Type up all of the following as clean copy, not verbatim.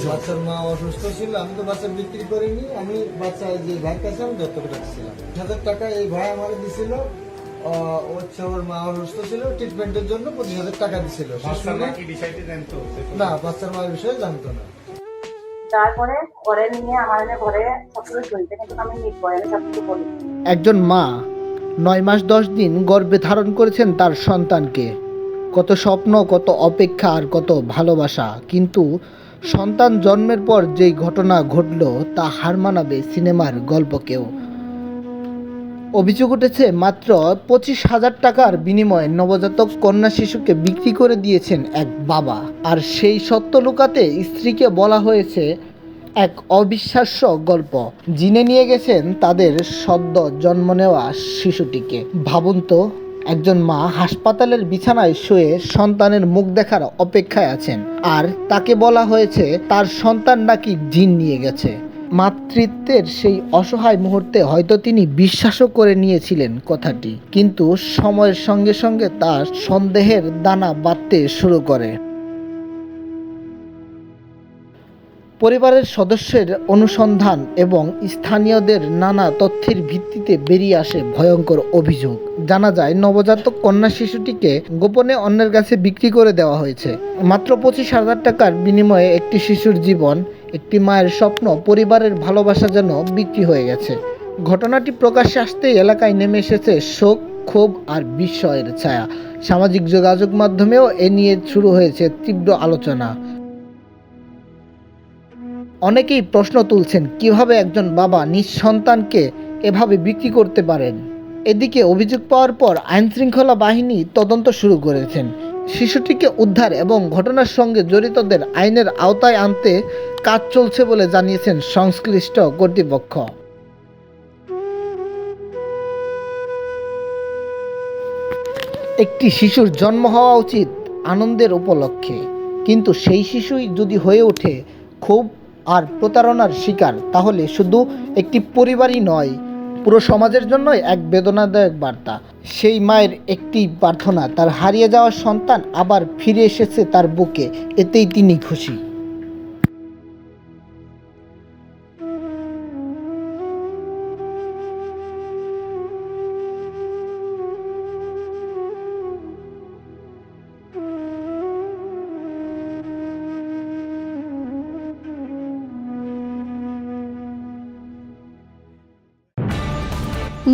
বাচ্চার মা অসুস্থ ছিল, আমি তো বাচ্চা বিক্রি করিনি, আমি বাচ্চা যে ভাইয়ের কাছে আমি দত্তক রাখছিলাম। 1,000 টাকা এই ভাই আমার দিছিল, হচ্ছে ওর মা অসুস্থ ছিল, ট্রিটমেন্টের জন্য 25,000 টাকা দিছিল। না, বাচ্চার মায়ের বিষয়ে জানতো না। তারপরে ঘরে নিয়ে আমাদের ঘরে সবকিছু চলছে, কিন্তু আমি নিব আমি সবকিছু বলি। একজন মা 9 মাস 10 দিন গর্ভে ধারণ করেছেন তার সন্তানকে। কত স্বপ্ন, কত অপেক্ষা আর কত ভালোবাসা, কিন্তু সন্তান জন্মের পর যেই ঘটনা ঘটল তা হার মানাবে সিনেমার গল্পকেও। অভিযোগ উঠেছে মাত্র 25,000 টাকার বিনিময়ে নবজাতক কন্যা শিশুকে বিক্রি করে দিয়েছেন এক বাবা। আর সেই সত্য লুকাতে স্ত্রীকে বলা হয়েছে এক অবিশ্বাস্য গল্প। জিনে নিয়ে গেছেন তাদের সদ্য জন্ম নেওয়া শিশুটিকে। ভাবুন তো, একজন মা হাসপাতালের বিছানায় শুয়ে সন্তানের মুখ দেখার অপেক্ষায় আছেন, আর তাকে বলা হয়েছে তার সন্তান নাকি জিন নিয়ে গেছে। মাতৃত্বের সেই অসহায় মুহূর্তে হয়তো তিনি বিশ্বাসও করে নিয়েছিলেন কথাটি, কিন্তু সময়ের সঙ্গে সঙ্গে তার সন্দেহের দানা বাঁধতে শুরু করে। পরিবারের সদস্যের অনুসন্ধান এবং স্থানীয়দের নানা তথ্যের ভিত্তিতে বেরিয়ে আসে ভয়ঙ্কর অভিযোগ। জানা যায় নবজাতক কন্যা শিশুটিকে গোপনে অন্যের কাছে বিক্রি করে দেওয়া হয়েছে। মাত্র 25,000 টাকার বিনিময়ে একটি শিশুর জীবন, একটি মায়ের স্বপ্ন, পরিবারের ভালোবাসা যেন বিক্রি হয়ে গেছে। ঘটনাটি প্রকাশ্যে আসতেই এলাকায় নেমে এসেছে শোক, ক্ষোভ আর বিস্ময়ের ছায়া। সামাজিক যোগাযোগ মাধ্যমেও এ নিয়ে শুরু হয়েছে তীব্র আলোচনা। অনেকেই প্রশ্ন তুলছেন, কিভাবে একজন বাবা নিজ সন্তানকে এভাবে বিক্রি করতে পারেন। এদিকে অভিযোগ পাওয়ার পর আইনশৃঙ্খলা বাহিনী তদন্ত শুরু করেছেন। শিশুটিকে উদ্ধার এবং ঘটনার সঙ্গে জড়িতদের আইনের আওতায় আনতে কাজ চলছে বলে জানিয়েছেন সংশ্লিষ্ট কর্তৃপক্ষ। একটি শিশুর জন্ম হওয়া উচিত আনন্দের উপলক্ষে, কিন্তু সেই শিশুই যদি হয়ে ওঠে খুব আর প্রতারণার শিকার, তাহলে শুধু একটি পরিবারই নয়, পুরো সমাজের জন্যই এক বেদনাদায়ক বার্তা। সেই মায়ের একটি প্রার্থনা, তার হারিয়ে যাওয়া সন্তান আবার ফিরে এসেছে তার বুকে, এতেই তিনি খুশি।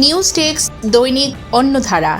নিউজ টেক্স দৈনিক অন্যধারা।